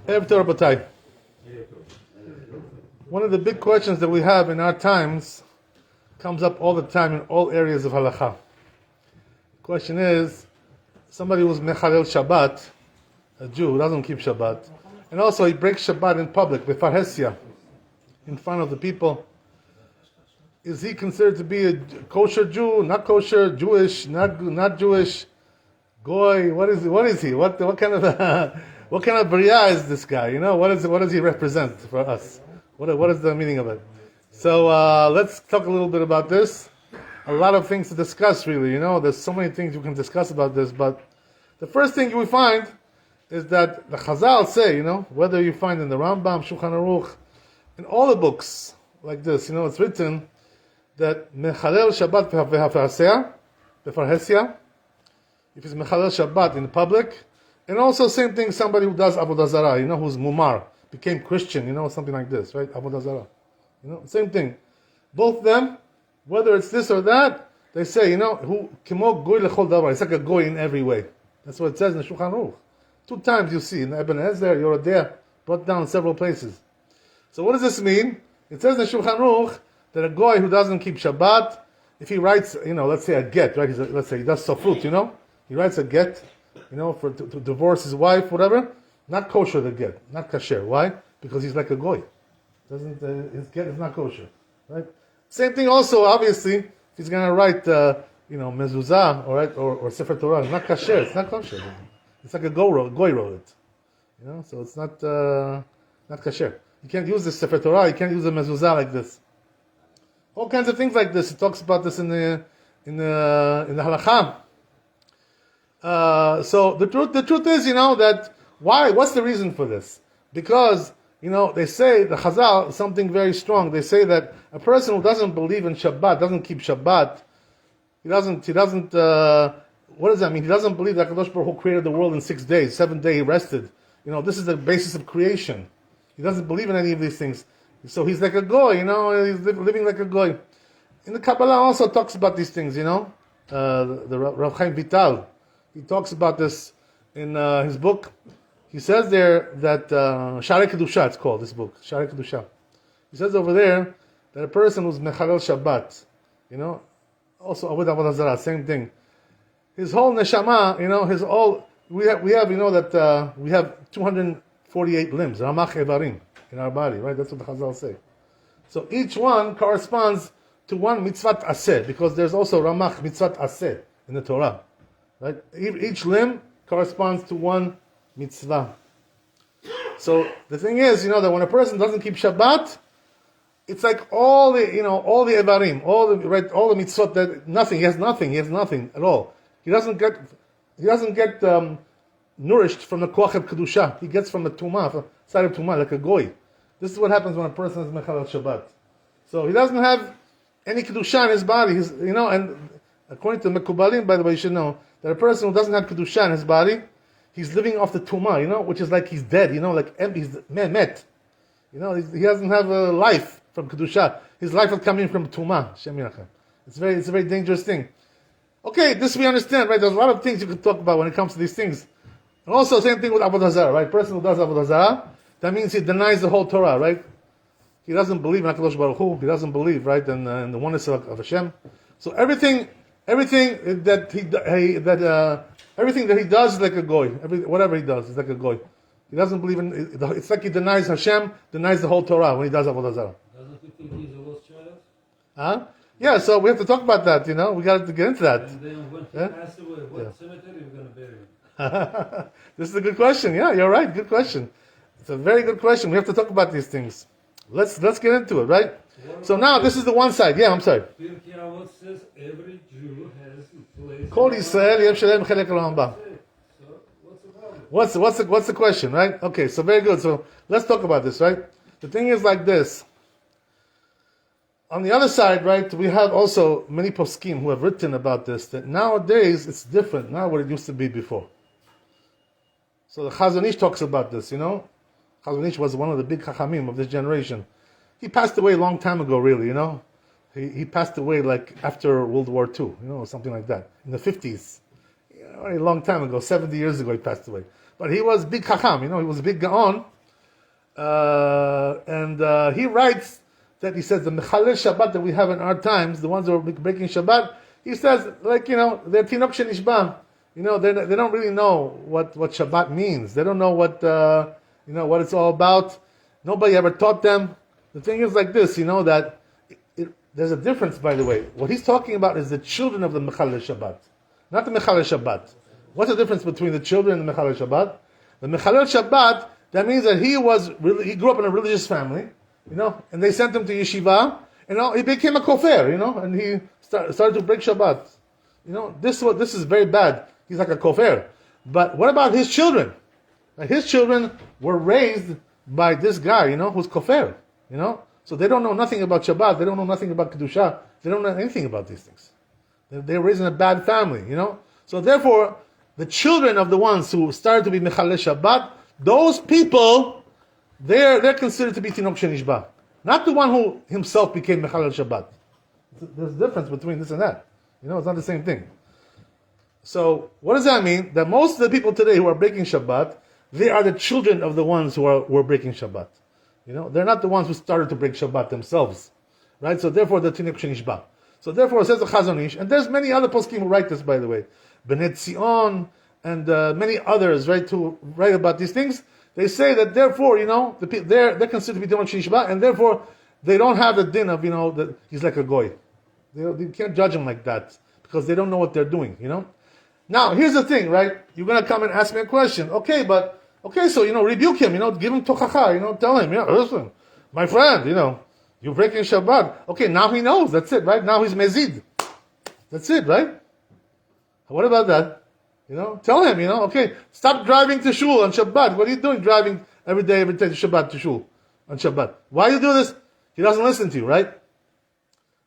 Erev Torah B'tai. One of the big questions that we have in our times comes up all the time in all areas of halakha. The question is, somebody who's mechalel Shabbat, a Jew who doesn't keep Shabbat, and also he breaks Shabbat in public, befarhesia, in front of the people. Is he considered to be a kosher Jew, not kosher, Jewish, not Jewish, goy? What is he? What kind of what kind of bria is this guy? You know, what does he represent for us? What is the meaning of it? So let's talk a little bit about this. A lot of things to discuss, really. You know, there's so many things you can discuss about this, but the first thing you will find is that the Chazal say, you know, whether you find in the Rambam, Shulchan Aruch, in all the books like this, you know, it's written that mechalel Shabbat befarhesia, if it's mechalel Shabbat in public, and also same thing, somebody who does avodah zarah, you know, who's mumar, became Christian, you know, something like this, right? Avodah zarah, you know, same thing. Both them, whether it's this or that, they say, you know, who kimo goy lechol davar, it's like a goy in every way. That's what it says in the Shulchan Aruch. 2 times you see in Ibn Ezra, Yoredea, brought down in several places. So what does this mean? It says in the Shulchan Aruch that a goy who doesn't keep Shabbat, if he writes, you know, let's say a get, right? Let's say he does sofrut, you know, he writes a get, you know, to divorce his wife, whatever. Not kosher the get, not kasher. Why? Because he's like a goy. His get is not kosher, right? Same thing also, obviously, if he's going to write, you know, mezuzah, or sefer Torah, it's not kasher, it's not kosher. It's like a goy wrote it, you know. So it's not kasher. You can't use the sefer Torah. You can't use the mezuzah like this. All kinds of things like this. It talks about this in the halakha. So the truth is, you know, that why? What's the reason for this? Because, you know, they say, the Chazal, something very strong. They say that a person who doesn't believe in Shabbat, doesn't keep Shabbat, he doesn't, what does that mean? He doesn't believe that Kadosh Baruch Hu created the world in 6 days, 7th day he rested. You know, this is the basis of creation. He doesn't believe in any of these things. So he's like a goy, you know, he's living like a goy. In the Kabbalah also talks about these things, you know. The Rav Chaim Vital, he talks about this in his book. He says there that Sharei Kedusha, it's called, this book, Sharei Kedusha. He says over there that a person who's mechalel Shabbat, you know, also Avodah Avodah Zarah, same thing. His whole neshama, you know, we have, you know, that we have 248 limbs, Ramach Evarim, in our body, right? That's what the Chazal say. So each one corresponds to one mitzvat aseh, because there's also Ramach mitzvat aseh in the Torah, right? Each limb corresponds to one mitzvah. So the thing is, you know, that when a person doesn't keep Shabbat, it's like all the evarim, all the mitzvot, that he has nothing at all. He doesn't get nourished from the koach of kedusha. He gets from the tumah, side of tumah, like a goy. This is what happens when a person is mechalel Shabbat. So he doesn't have any kedusha in his body. He's, you know, and according to Mekubalim, by the way, you should know that a person who doesn't have kedusha in his body, he's living off the tumah, you know, which is like he's dead, you know, like he's met. You know, he doesn't have a life from kedusha. His life is coming from tumah. It's a very dangerous thing. Okay, this we understand, right? There's a lot of things you can talk about when it comes to these things. And also, same thing with avodah zarah, right? Person who does avodah zarah, that means he denies the whole Torah, right? He doesn't believe in HaKadosh Baruch Hu. He doesn't believe, right, in the oneness of Hashem. So everything that he does is like a goy. Whatever he does is like a goy. He doesn't believe in. It's like he denies Hashem, denies the whole Torah when he does avodah zarah. Doesn't he think he's a lost child? Huh? Yeah. So we have to talk about that. You know, we got to get into that. And then when he passes away, what cemetery are we going to bury him? This is a good question. Yeah, you're right. Good question. It's a very good question. We have to talk about these things. Let's get into it, right? So now this is the one side. Yeah, I'm sorry. Pirkei Avot says every Jew has a place. Kol Yisrael yev shalem chelek l'olam haba. So what's the problem? What's the question, right? Okay, so very good. So let's talk about this, right? The thing is like this. On the other side, right, we have also many poskim who have written about this, that nowadays it's different, not what it used to be before. So the Chazon Ish talks about this, you know. Chazon Ish was one of the big chachamim of this generation. He passed away a long time ago, really, you know. He passed away like after World War II, you know, something like that, in the 50s. You know, a long time ago, 70 years ago he passed away. But he was big chacham, you know, he was a big gaon. And he writes that he says the Mechalel Shabbat that we have in our times, the ones who are breaking Shabbat, he says, like, they're Tinok Shenishba. They don't really know what Shabbat means. They don't know what what it's all about. Nobody ever taught them. The thing is like this, that there's a difference, by the way. What he's talking about is the children of the Mechalel Shabbat, not the Mechalel Shabbat. What's the difference between the children and the Mechalel Shabbat? The Mechalel Shabbat, that means that he grew up in a religious family, and they sent him to yeshiva, he became a kofer, and he started to break Shabbat. This is very bad. He's like a kofer. But what about his children? His children were raised by this guy, who's kofer, So they don't know nothing about Shabbat. They don't know nothing about Kedusha. They don't know anything about these things. They're raised in a bad family, So therefore, the children of the ones who started to be Mechalel Shabbat, those people, they're considered to be Tinok Shenishba. Not the one who himself became Mechalel Shabbat. There's a difference between this and that. It's not the same thing. So, what does that mean? That most of the people today who are breaking Shabbat, they are the children of the ones who were breaking Shabbat. They're not the ones who started to break Shabbat themselves. Right? So therefore, the Tinok Shenishba. So therefore, it says the Chazon Ish, and there's many other poskim who write this, by the way. Bnei Tzion, and many others, right, who write about these things. They say that therefore, they're considered to be Tinok Shenishba, and therefore, they don't have the din of, that he's like a goy. You can't judge him like that, because they don't know what they're doing, Now, here's the thing, right? You're going to come and ask me a question. So, rebuke him, give him tochacha, tell him, listen, my friend, you're breaking Shabbat. Okay, now he knows, that's it, right? Now he's mezid. That's it, right? What about that? Tell him, okay, stop driving to shul on Shabbat. What are you doing driving every day to Shabbat to shul on Shabbat? Why you do this? He doesn't listen to you, right?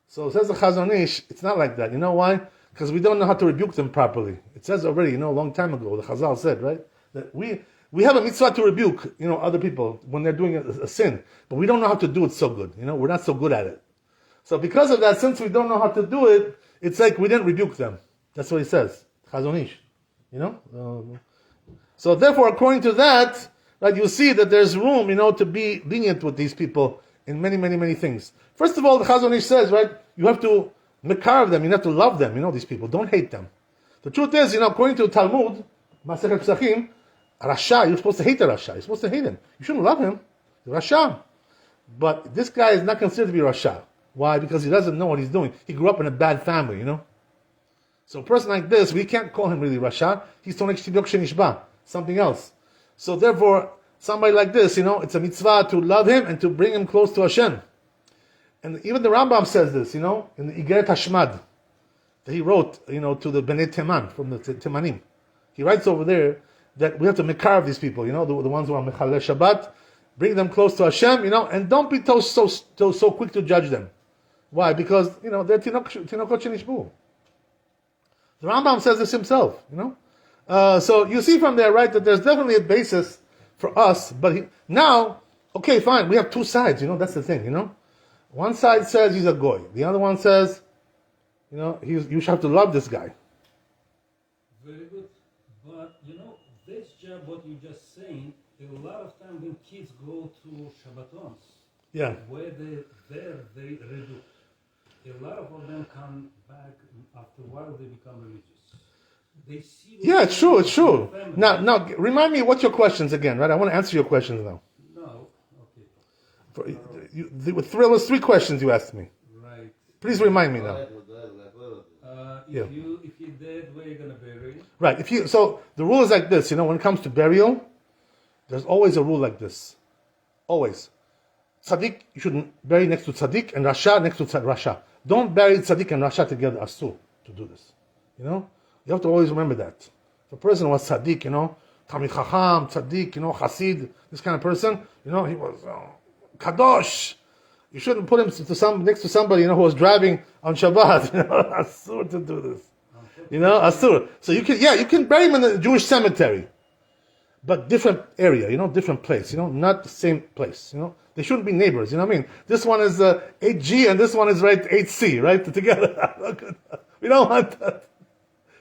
So says the Chazon Ish, it's not like that. You know why? Because we don't know how to rebuke them properly. It says already, a long time ago, the Chazal said, right? That we have a mitzvah to rebuke, other people when they're doing a sin. But we don't know how to do it so good. We're not so good at it. So because of that, since we don't know how to do it, it's like we didn't rebuke them. That's what he says. Chazon Ish. So therefore, according to that, right, you see that there's room, to be lenient with these people in many, many, many things. First of all, the Chazon Ish says, right, you have to mekar them, you have to love them, these people. Don't hate them. The truth is, according to Talmud, Masechet Pesachim, Rasha, you're supposed to hate the Rasha. You're supposed to hate him. You shouldn't love him. The Rasha. But this guy is not considered to be Rasha. Why? Because he doesn't know what he's doing. He grew up in a bad family, So a person like this, we can't call him really Rasha. He's Tinok Shenishba, something else. So therefore, somebody like this, it's a mitzvah to love him and to bring him close to Hashem. And even the Rambam says this, in the Igeret Hashmad, that he wrote, to the Bnei Teman, from the Temanim. He writes over there that we have to mekar these people, the ones who are Mechalel Shabbat, bring them close to Hashem, and don't be so quick to judge them. Why? Because, they're Tinokot Shenishbu. The Rambam says this himself, So you see from there, right, that there's definitely a basis for us, but now, okay, fine, we have two sides, that's the thing, One side says he's a goy. The other one says, you should have to love this guy. Very good. But, this job, what you just saying, a lot of time when kids go to Shabbatons, where they redo. A lot of them come back after a while, they become religious. They see. Yeah, it's true. Now, remind me what's your questions again, right? I want to answer your questions now. No, okay. There were three questions you asked me. Right. Please remind me now. If you're dead, where are you gonna bury? Right. So the rule is like this. When it comes to burial, there's always a rule like this. Always. Tzaddik, you should bury next to Tzaddik, and Rasha next to Rasha. Don't bury Tzaddik and Rasha together. Asur to do this. You have to always remember that. If a person was Tzaddik, Talmid Chacham, Tzaddik, Hasid, this kind of person, he was Kadosh. You shouldn't put him next to somebody, who was driving on Shabbat. Asur to do this. Asur. So you can bury him in the Jewish cemetery, but different area, different place, not the same place, They shouldn't be neighbors, This one is 8G and this one is 8C, right? Together. We don't want that.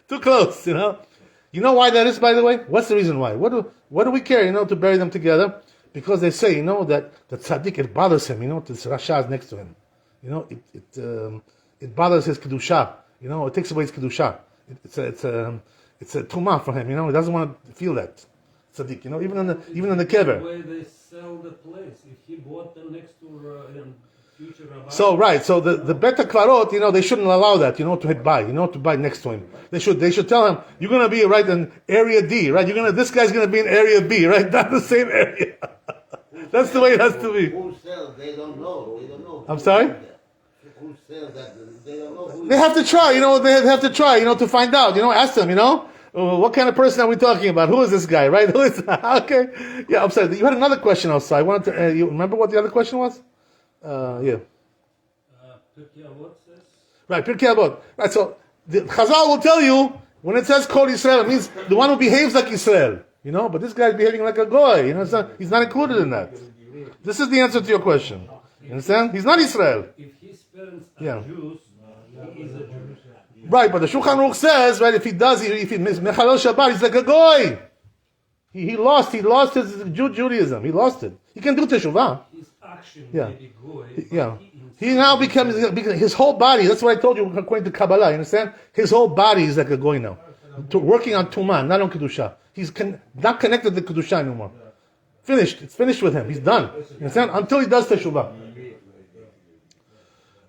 Too close, You know why that is, by the way? What's the reason why? What do we care, to bury them together? Because they say, that the tzaddik, it bothers him, this Rasha is next to him. It bothers his kedusha. It takes away his kedusha. It's a tumah for him. He doesn't want to feel that tzaddik. Even in the kever. The way they sell the place, if he bought them next to future Rabbi. So right, so the beta klarot, they shouldn't allow that, to buy, to buy next to him. They should tell him, you're gonna be right in area D, right? This guy's gonna be in area B, right? Not the same area. That's the way it has to be. Who sells? They don't know. I'm sorry? Who sells that? They don't know who. They have to try, they have to try, to find out, ask them, what kind of person are we talking about? Who is this guy, right? Who is okay? Yeah, I'm sorry. You had another question also. I wanted to. You remember what the other question was? Yeah. Pirkei Avot says. Right, Pirkei Avot. Right, so the Chazal will tell you when it says Kol Yisrael, it means the one who behaves like Yisrael. But this guy's behaving like a goy. He's not included in that. This is the answer to your question. You understand? He's not Israel. If his parents are Jews, he is a Jew. Right, but the Shulchan Aruch says, right, if he Mechalel Shabbat, he's like a goy. He lost his Judaism. He lost it. He can do teshuvah. His action Yeah. may be goy, Yeah. He now becomes his whole body. That's what I told you according to Kabbalah. You understand? His whole body is like a goy now, working on Tumah, not on Kedusha. He's not connected to Kedusha anymore. Finished. It's finished with him. He's done. You understand? Until he does teshuvah.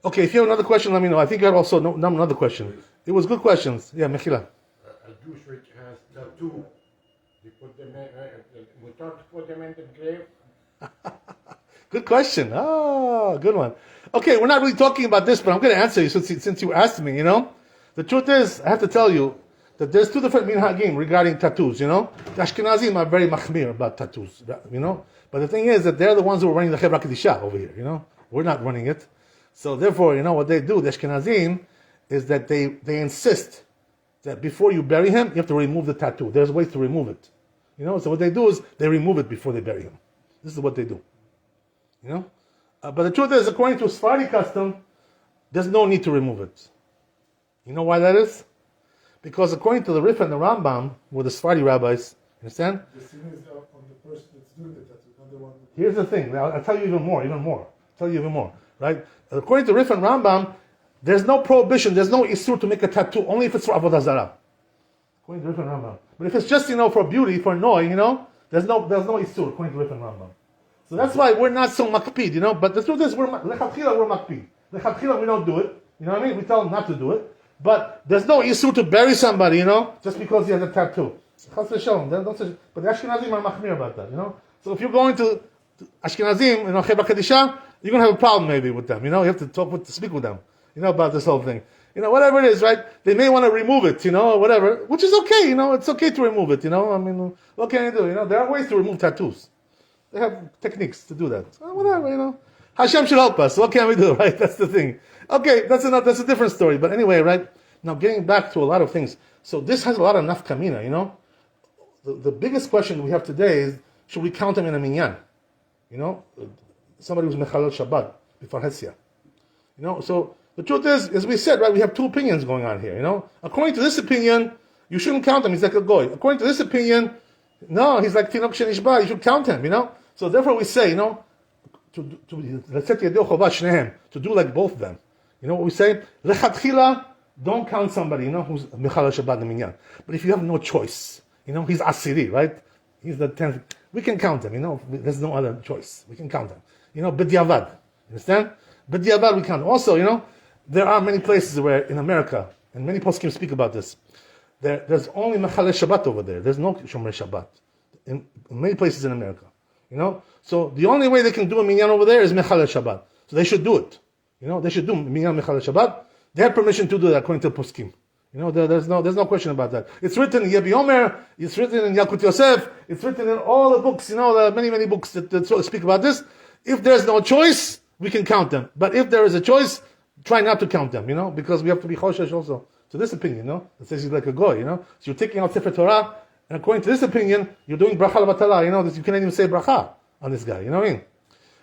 Okay, if you have another question, let me know. I think you had also another question. It was good questions. Yeah, Mechila. A Jew which has tattoo, we thought to put them in the grave. Good question. Good one. Okay, we're not really talking about this, but I'm going to answer you since you asked me, The truth is, I have to tell you that there's two different minhagim regarding tattoos, The Ashkenazim are very machmir about tattoos, But the thing is that they're the ones who are running the Chevra Kedisha over here, We're not running it. So therefore, what they do, the Ashkenazim, is that they insist that before you bury him, you have to remove the tattoo. There's ways to remove it. So what they do is they remove it before they bury him. This is what they do. But the truth is, according to Sephardi custom, there's no need to remove it. You know why that is? Because according to the Rif and the Rambam, with the Sephardi rabbis, understand? The sin is on the person that's doing the tattoo, not the one. Here's the thing. I'll tell you even more. Right? According to Rif and Rambam, there's no prohibition, there's no isur to make a tattoo, only if it's for Avodah Zarah. According to Rif and Rambam. But if it's just, for beauty, for noi, there's no isur, according to Rif and Rambam. So that's why we're not so makpid, But the truth is, we're makpid. Lechatchila, we don't do it. You know what I mean? We tell them not to do it. But there's no isur to bury somebody, just because he has a tattoo. Chas v'shalom. But the Ashkenazim are machmir about that, So if you're going to Ashkenazim, Chevra Kedisha, you're going to have a problem maybe with them, You have to speak with them, about this whole thing. Whatever it is, right? They may want to remove it, or whatever, which is okay, It's okay to remove it, I mean, what can you do, There are ways to remove tattoos. They have techniques to do that. Whatever, Hashem should help us. What can we do, right? That's the thing. Okay, that's a different story. But anyway, right? Now getting back to a lot of things. So this has a lot of nafkamina, The biggest question we have today is, should we count them in a minyan? Somebody who's mechalel Shabbat before Hetzia. So the truth is, as we said, right, we have two opinions going on here, According to this opinion, you shouldn't count him, he's like a goy. According to this opinion, no, he's like Tinok Shenishba, you should count him, So therefore we say, to do like both of them. What we say? Lechatchila, don't count somebody, who's Mechalel Shabbat the minyan. But if you have no choice, he's Asiri, right? He's the 10th. We can count him, There's no other choice. We can count him. B'diavad. Understand? B'diavad we count. Also, there are many places where in America, and many poskim speak about this, there's only Mechalel Shabbat over there. There's no Shomer Shabbat. In many places in America. So the only way they can do a minyan over there is Mechalel Shabbat. So they should do it. They should do minyan Mechalel Shabbat. They have permission to do that according to poskim. There's no question about that. It's written in Yebi Omer, it's written in Yalkut Yosef, it's written in all the books, there are many books that speak about this. If there's no choice, we can count them. But if there is a choice, try not to count them, because we have to be choshesh also. To this opinion, it says he's like a goy, So you're taking out Sefer Torah, and according to this opinion, you're doing bracha l'batala, that you can't even say bracha on this guy, you know what I mean?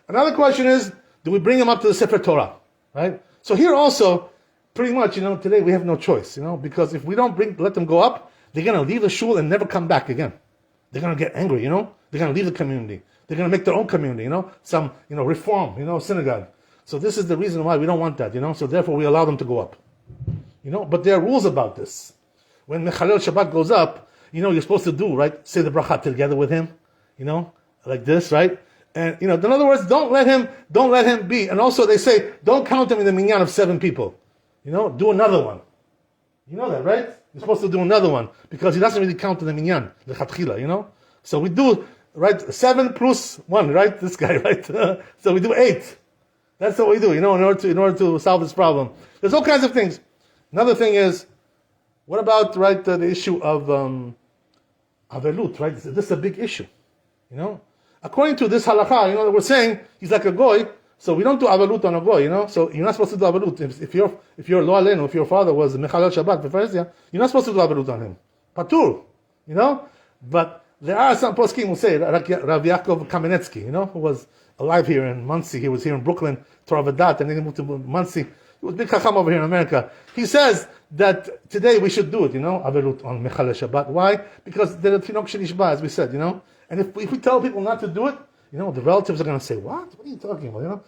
Another question is, do we bring him up to the Sefer Torah, right? So here also, pretty much, today we have no choice, because if we don't let them go up, they're going to leave the shul and never come back again. They're going to get angry, They're going to leave the community. They're going to make their own community, some, reform, synagogue. So this is the reason why we don't want that, so therefore we allow them to go up. But there are rules about this. When Mechalel Shabbat goes up, you're supposed to do, right? Say the bracha together with him, like this, right? And, in other words, don't let him be. And also they say, don't count him in the minyan of 7 people. Do another one. You know that, right? You're supposed to do another one because he doesn't really count in the minyan, the chatchila, So we do, right, 7 plus 1, right? This guy, right? So we do 8. That's what we do, in order to solve this problem. There's all kinds of things. Another thing is, what about, right, the issue of avelut, right? This is a big issue, According to this halakha, we're saying he's like a goy, so we don't do avelut on a goy, So you're not supposed to do avelut. If your lo alenu, if your father was Mechalel Shabbat b'Farisia, you're not supposed to do avelut on him. Patur, But there are some poskim who say, like Rav Yaakov Kamenetsky, who was alive here in Monsey. He was here in Brooklyn, Torah V'dat, and then he moved to Monsey. He was big chacham over here in America. He says that today we should do it, avelut on Mechalel Shabbat. Why? Because they're the tinok shel ishba, as we said, And if we tell people not to do it, the relatives are going to say, "What? What are you talking about?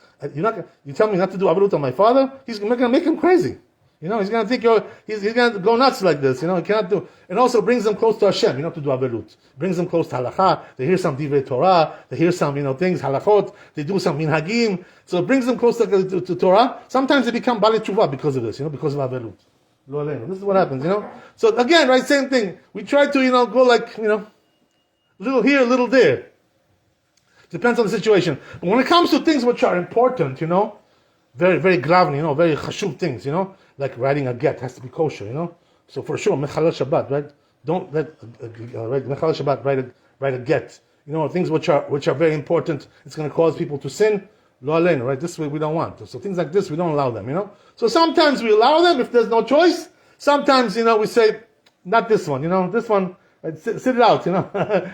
You tell me not to do avelut on my father? He's going to make him crazy. He's going to think he's going to go nuts like this. He cannot do. And also brings them close to Hashem. To do avelut. Brings them close to halakha. They hear some divrei Torah. They hear some things halachot. They do some minhagim. So it brings them close to Torah. Sometimes they become bali tshuva because of this. Because of avelut. Lo aleinu. This is what happens. So again, right, same thing. We try to go like little here, little there. Depends on the situation. But when it comes to things which are important, very, very gravni, very chashuv things, like writing a get has to be kosher, So for sure, Mechalel Shabbat, right? Don't let right, Mechalel Shabbat write a get. Things which are very important. It's going to cause people to sin. Lo aleinu, right? This way we don't want. So things like this we don't allow them, So sometimes we allow them if there's no choice. Sometimes we say not this one, this one. Right? Sit it out,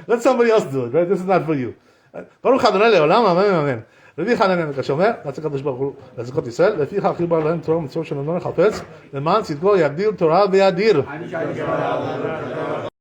Let somebody else do it, right? This is not for you. ברוך ה' לעולם, אמן אמן. רבי חנניה כשומר, רצה הקדוש ברוך הוא לזכות ישראל, לפיכך חיבר להם תורה ומצוות שנתנו לחפץ, למען צדקו יגדיל תורה וידיר.